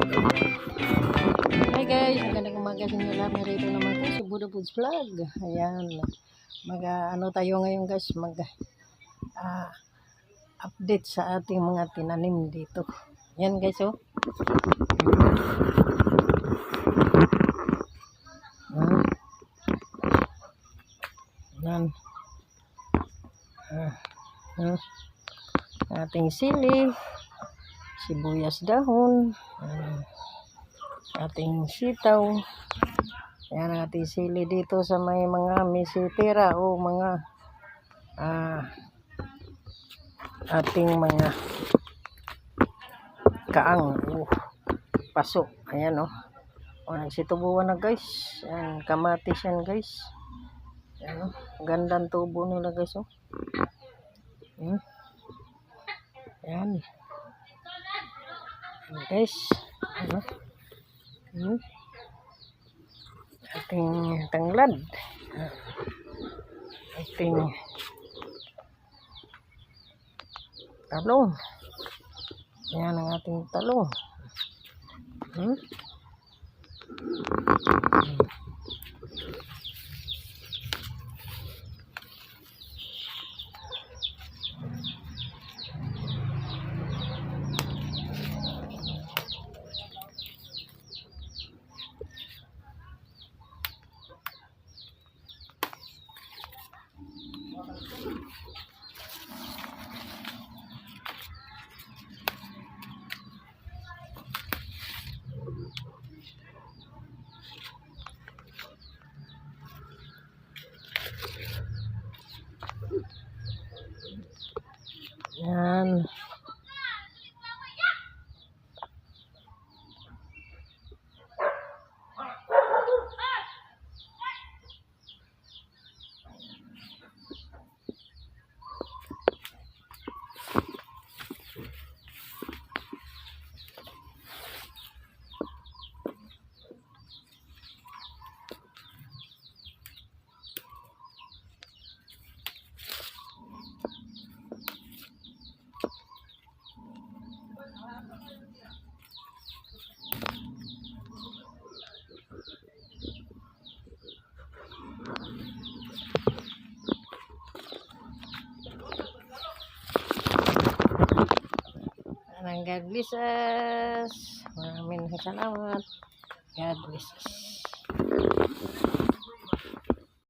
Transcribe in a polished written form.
Hi guys, magandang umaga sa inyo lahat. Narito naman ko si Buddha Foods Vlog. Ayan, ano tayo ngayon guys, update sa ating mga tinanim dito. Ayan guys, oh. Ayan. Ating sili, sibuyas dahon, ating sitaw. Ayan ang ating sili dito sa may mga misitira o mga ating mga kaang o paso. Ayan, oh. O, nagsitubuan na guys. Ayan, kamatis yan guys. Ayan, oh. Gandang tubo nila guys, oh. Ayan. Ayan guys. Ayan. Ating tanglad. Ating talong. Ayan ang ating talong. Yan. God bless us. Maraming salamat. God bless us.